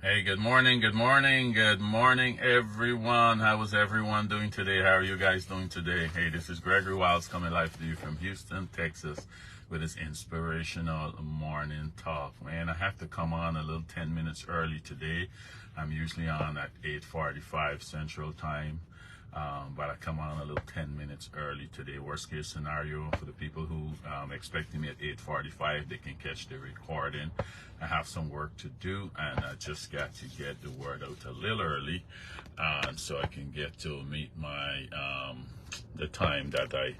Hey, good morning, good morning, good morning, everyone. How is everyone doing today? How are you guys doing today? Hey, this is Gregory Wiles coming live to you from Houston, Texas, with this inspirational morning talk. Man, I have to come on a little 10 minutes early today. I'm usually on at 8:45 Central Time. But I come on a little 10 minutes early today. Worst case scenario for the people who expecting me at 8:45, they can catch the recording. I have some work to do, and I just got to get the word out a little early, so I can get to meet my the time that I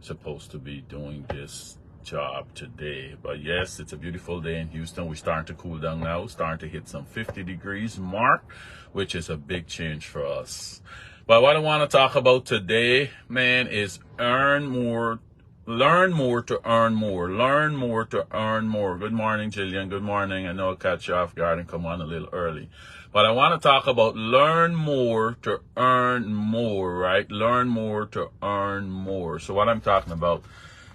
supposed to be doing this job today. But yes, it's a beautiful day in Houston. We're starting to cool down now, starting to hit some 50 degrees mark, which is a big change for us. But what I want to talk about today, man, is earn more, learn more to earn more, learn more to earn more. Good morning, Jillian. Good morning. I know I catch you off guard and come on a little early. But I want to talk about learn more to earn more, right? Learn more to earn more. So what I'm talking about,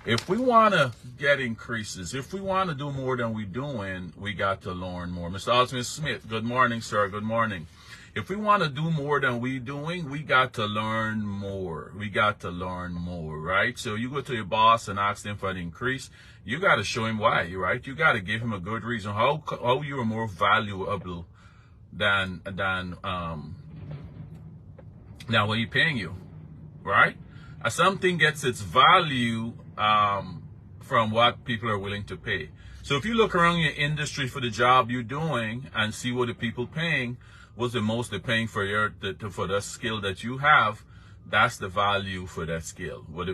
if we want to get increases, if we want to do more than we're doing, we got to learn more. Mr. Osmond Smith, good morning, sir. Good morning. If we want to do more than we're doing, we got to learn more. We got to learn more, right? So you go to your boss and ask them for an increase. You got to show him why, right? You got to give him a good reason how you are more valuable than what he's paying you, right? Something gets its value from what people are willing to pay. So if you look around your industry for the job you're doing and see what the people paying, what's the most they're paying for for the skill that you have, that's the value for that skill, what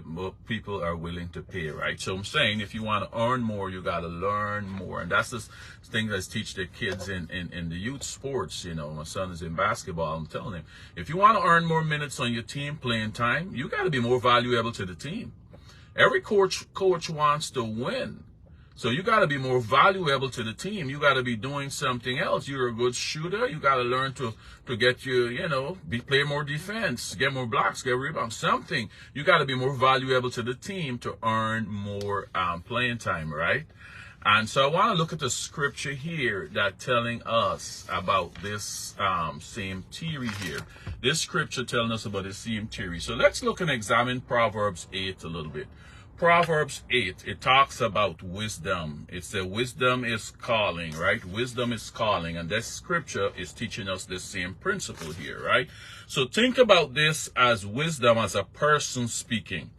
people are willing to pay, right? So I'm saying if you want to earn more, you got to learn more. And that's the thing that's teach the kids in the youth sports. You know, my son is in basketball. I'm telling him, if you want to earn more minutes on your team playing time, you got to be more valuable to the team. Every coach wants to win. So you got to be more valuable to the team. You got to be doing something else. You're a good shooter. You got to learn to get play more defense, get more blocks, get rebounds, something. You got to be more valuable to the team to earn more playing time, right? And so I want to look at the scripture here that telling us about this same theory here. This scripture telling us about the same theory. So let's look and examine Proverbs 8 a little bit. Proverbs 8, it talks about wisdom. It says wisdom is calling, right? Wisdom is calling. And this scripture is teaching us the same principle here, right? So think about this as wisdom as a person speaking.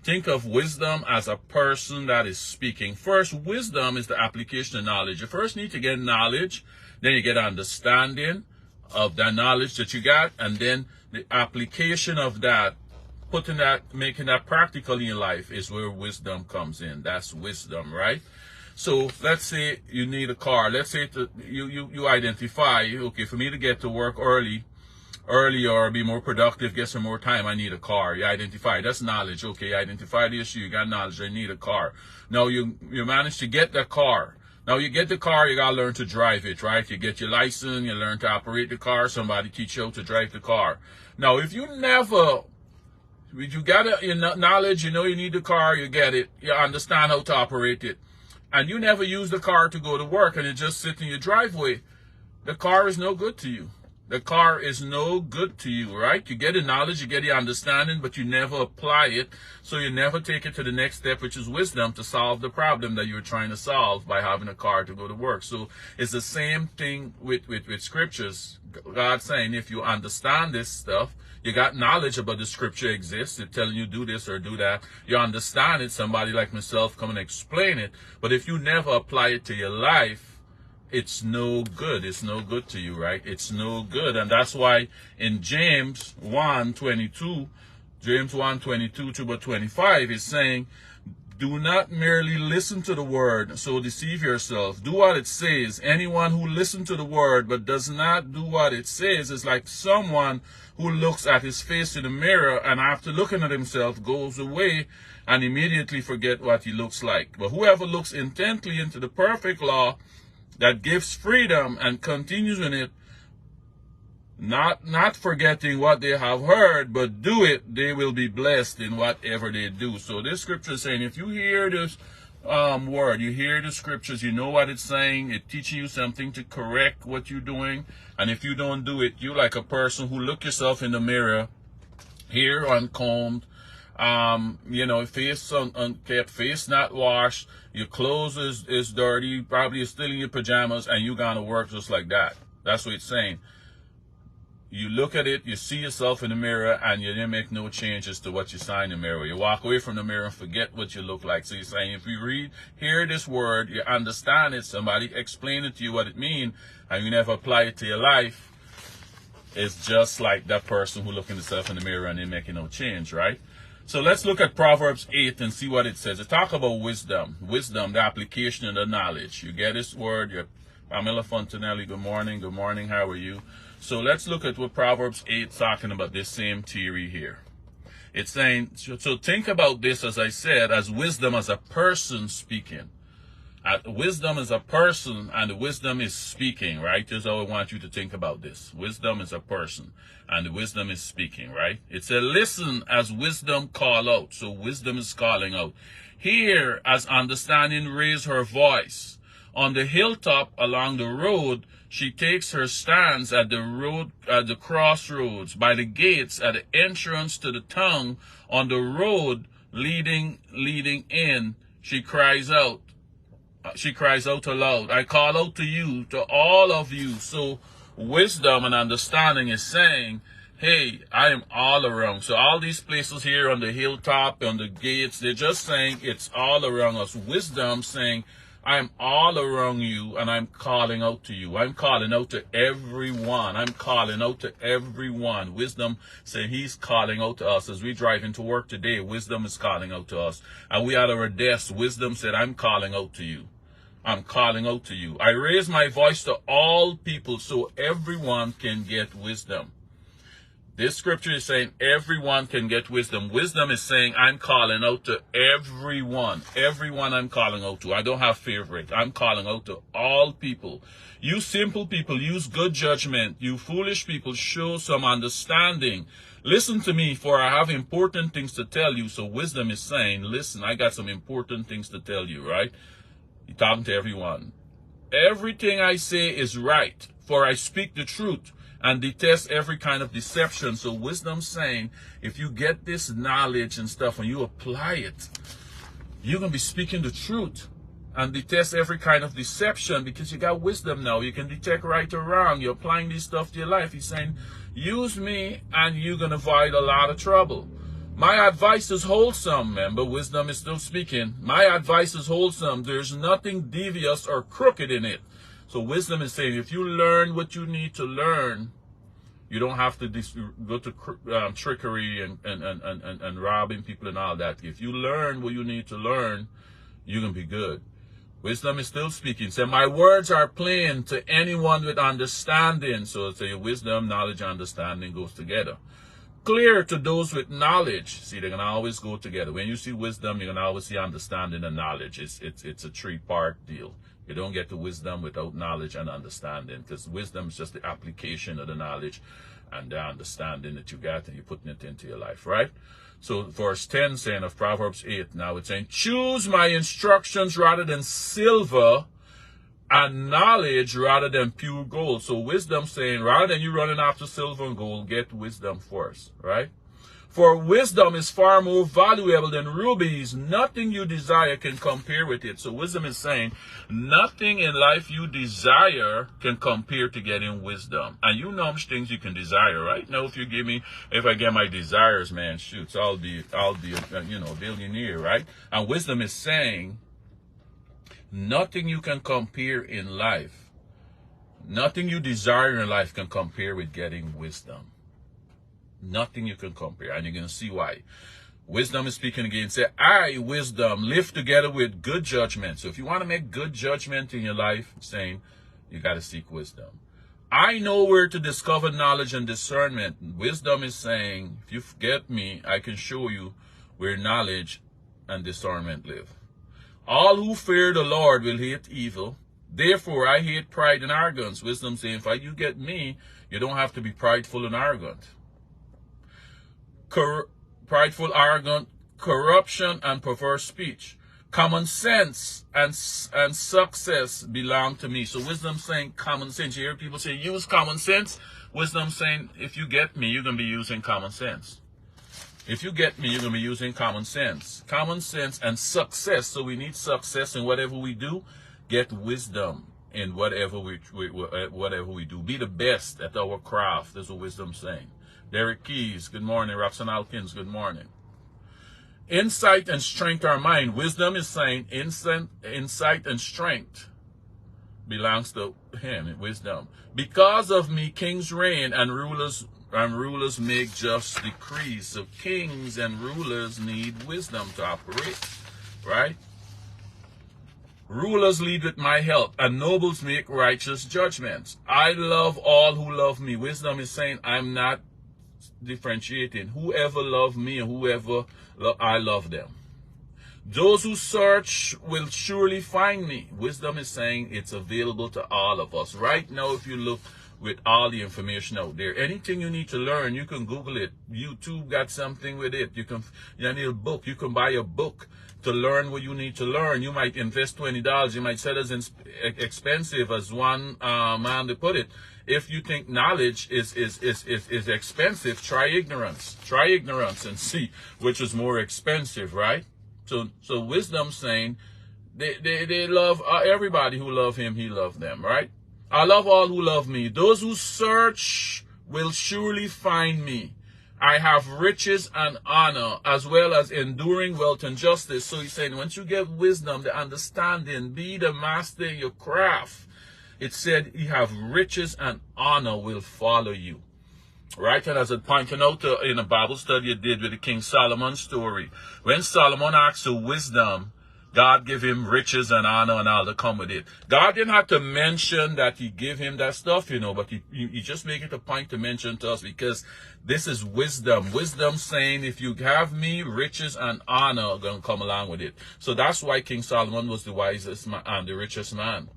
Think of wisdom as a person that is speaking. First, wisdom is the application of knowledge. You first need to get knowledge, then you get understanding of that knowledge that you got, and then the application of that, making that practical in your life is where wisdom comes in. That's wisdom, right? So let's say you need a car. Let's say you identify, okay, for me to get to work early or be more productive, get some more time, I need a car. You identify, that's knowledge. Okay, you identify the issue, you got knowledge, I need a car. Now you manage to get the car. Now you get the car, you gotta learn to drive it, right? You get your license, you learn to operate the car, somebody teach you how to drive the car. Now if you got your knowledge, you know you need the car, you get it, you understand how to operate it, and you never use the car to go to work and it just sits in your driveway, the car is no good to you. The car is no good to you, right? You get the knowledge, you get the understanding, but you never apply it. So you never take it to the next step, which is wisdom, to solve the problem that you're trying to solve by having a car to go to work. So it's the same thing with scriptures. God's saying if you understand this stuff, you got knowledge about the scripture exists, it's telling you do this or do that. You understand it, somebody like myself come and explain it. But if you never apply it to your life, it's no good. It's no good to you, right? It's no good. And that's why in James 1:22, James 1:22 to about 25 is saying, do not merely listen to the word, so deceive yourself. Do what it says. Anyone who listens to the word but does not do what it says is like someone who looks at his face in the mirror and after looking at himself goes away and immediately forget what he looks like. But whoever looks intently into the perfect law that gives freedom and continues in it, not forgetting what they have heard, but do it, they will be blessed in whatever they do. So this scripture is saying, if you hear this word. You hear the scriptures, you know what it's saying, it teaching you something to correct what you're doing. And if you don't do it, you're like a person who look yourself in the mirror, hair uncombed, face unkept, face not washed, your clothes is dirty, probably you're still in your pajamas, and you gonna work just like that. That's what it's saying. You look at it, you see yourself in the mirror, and you didn't make no changes to what you saw in the mirror. You walk away from the mirror and forget what you look like. So you're saying, if you hear this word, you understand it, somebody explain it to you what it means, and you never apply it to your life, it's just like that person who looking themselves in the mirror and ain't making no change, right? So let's look at Proverbs 8 and see what it says. It talk about wisdom. Wisdom, the application of the knowledge. You get this word, you're Pamela Fontanelli, good morning. Good morning, how are you? So let's look at what Proverbs 8 is talking about, this same theory here. It's saying, so think about this, as I said, as wisdom as a person speaking. Wisdom is a person, and the wisdom is speaking, right? That's how I want you to think about this. Wisdom is a person, and the wisdom is speaking, right? It says, listen as wisdom call out. So wisdom is calling out. Hear as understanding raise her voice. On the hilltop along the road, she takes her stands at the crossroads, by the gates, at the entrance to the town, on the road leading in. She cries out. She cries out aloud. I call out to you, to all of you. So wisdom and understanding is saying, hey, I am all around. So all these places here on the hilltop, on the gates, they're just saying it's all around us. Wisdom saying, I'm all around you, and I'm calling out to you. I'm calling out to everyone. I'm calling out to everyone. Wisdom saying he's calling out to us. As we drive into work today, wisdom is calling out to us. And we at our desk, wisdom said, I'm calling out to you. I'm calling out to you. I raise my voice to all people so everyone can get wisdom. This scripture is saying everyone can get wisdom. Wisdom is saying I'm calling out to everyone. Everyone I'm calling out to. I don't have favorite. I'm calling out to all people. You simple people, use good judgment. You foolish people, show some understanding. Listen to me, for I have important things to tell you. So wisdom is saying, listen, I got some important things to tell you, right? You're talking to everyone. Everything I say is right, for I speak the truth and detest every kind of deception. So wisdom saying, if you get this knowledge and stuff and you apply it, you're going to be speaking the truth and detest every kind of deception, because you got wisdom now. You can detect right or wrong. You're applying this stuff to your life. He's saying, use me and you're going to avoid a lot of trouble. My advice is wholesome. Remember, wisdom is still speaking. My advice is wholesome. There's nothing devious or crooked in it. So wisdom is saying, if you learn what you need to learn, you don't have to go to trickery and robbing people and all that. If you learn what you need to learn, you can be good. Wisdom is still speaking. Say, my words are plain to anyone with understanding. So say wisdom, knowledge, understanding goes together. Clear to those with knowledge. See, they're going to always go together. When you see wisdom, you're going to always see understanding and knowledge. It's a three-part deal. You don't get to wisdom without knowledge and understanding, because wisdom is just the application of the knowledge and the understanding that you got, and you're putting it into your life, right? So verse 10 saying of Proverbs 8, now it's saying, choose my instructions rather than silver, and knowledge rather than pure gold. So wisdom saying, rather than you running after silver and gold, get wisdom first, right? For wisdom is far more valuable than rubies. Nothing you desire can compare with it. So wisdom is saying, nothing in life you desire can compare to getting wisdom. And you know how much things you can desire, right? Now, if I get my desires, man, shoots, I'll be a billionaire, right? And wisdom is saying, nothing you can compare in life, nothing you desire in life can compare with getting wisdom. Nothing you can compare, and you're going to see why. Wisdom is speaking again. Say, I, wisdom, live together with good judgment. So if you want to make good judgment in your life, saying, you got to seek wisdom. I know where to discover knowledge and discernment. Wisdom is saying, if you get me, I can show you where knowledge and discernment live. All who fear the Lord will hate evil. Therefore, I hate pride and arrogance. Wisdom saying, if you get me, you don't have to be prideful and arrogant. Prideful, arrogant, corruption, and perverse speech. Common sense and success belong to me. So wisdom saying common sense. You hear people say use common sense. Wisdom saying if you get me, you're going to be using common sense. If you get me, you're going to be using common sense. Common sense and success. So we need success in whatever we do. Get wisdom in whatever we do. Be the best at our craft. That's what wisdom's saying. Derek Keys, good morning. Roxanne Alkins, good morning. Insight and strength are mine. Wisdom is saying insight and strength belongs to him. Wisdom. Because of me, kings reign and rulers make just decrees. So kings and rulers need wisdom to operate, right? Rulers lead with my help, and nobles make righteous judgments. I love all who love me. Wisdom is saying I'm not differentiating. Whoever love me and whoever I love them. Those who search will surely find me. Wisdom is saying it's available to all of us. Right now, if you look with all the information out there, anything you need to learn, you can Google it. YouTube got something with it. You need a book. You can buy a book to learn what you need to learn. You might invest $20. You might sell it as expensive as one man to put it. If you think knowledge is expensive, try ignorance. Try ignorance and see which is more expensive, right? So wisdom saying they love everybody who love him, he loved them, right? I love all who love me. Those who search will surely find me. I have riches and honor, as well as enduring wealth and justice. So he's saying, once you get wisdom, the understanding, be the master in your craft. It said, you have riches and honor will follow you. Right? And as I pointed out in a Bible study I did with the King Solomon story, when Solomon asked for wisdom, God gave him riches and honor and all that come with it. God didn't have to mention that he gave him that stuff, but he just make it a point to mention to us because this is wisdom. Wisdom saying, if you have me, riches and honor are going to come along with it. So that's why King Solomon was the wisest man and the richest man.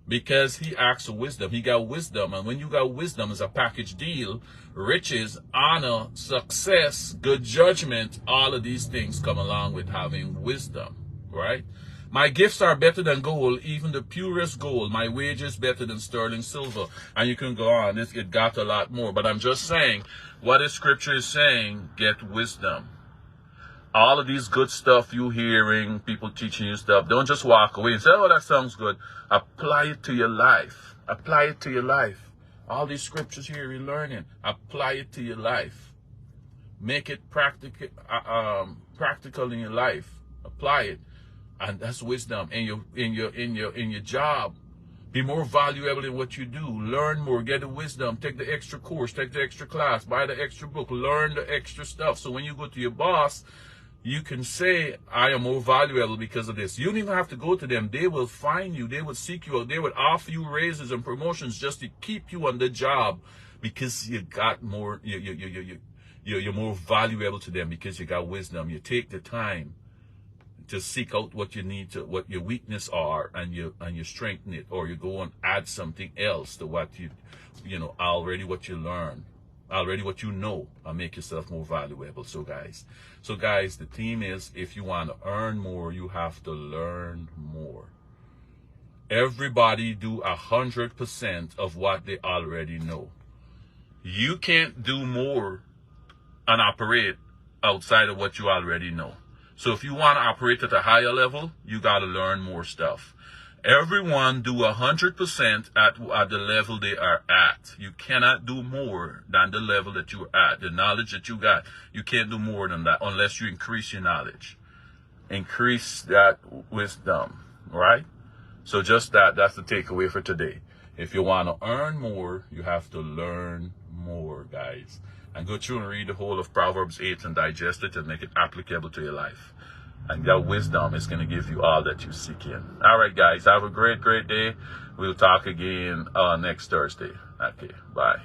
Because he asked for wisdom. He got wisdom. And when you got wisdom, it's a package deal. Riches, honor, success, good judgment, all of these things come along with having wisdom. Right? My gifts are better than gold, even the purest gold. My wages better than sterling silver. And you can go on. It got a lot more. But I'm just saying, what the scripture is saying, get wisdom. All of these good stuff you hearing, people teaching you stuff, don't just walk away and say, oh, that sounds good. Apply it to your life. Apply it to your life. All these scriptures here you're learning, apply it to your life. Make it practical in your life. Apply it. And that's wisdom in your job. Be more valuable in what you do. Learn more. Get the wisdom. Take the extra course. Take the extra class. Buy the extra book. Learn the extra stuff. So when you go to your boss, you can say, I am more valuable because of this. You don't even have to go to them. They will find you. They will seek you out. They will offer you raises and promotions just to keep you on the job because you got more. You're more valuable to them because you got wisdom. You take the time to seek out what you need to, what your weakness are, and you strengthen it, or you go and add something else to what already what you learn, already what you know, and make yourself more valuable. So guys, the theme is, if you want to earn more, you have to learn more. Everybody do 100% of what they already know. You can't do more and operate outside of what you already know. So if you want to operate at a higher level, you got to learn more stuff. Everyone do 100% at the level they are at. You cannot do more than the level that you're at. The knowledge that you got, you can't do more than that unless you increase your knowledge. Increase that wisdom, right? So just that's the takeaway for today. If you want to earn more, you have to learn more, guys. And go through and read the whole of Proverbs 8 and digest it and make it applicable to your life. And that wisdom is going to give you all that you seek in. All right, guys. Have a great, great day. We'll talk again next Thursday. Okay. Bye.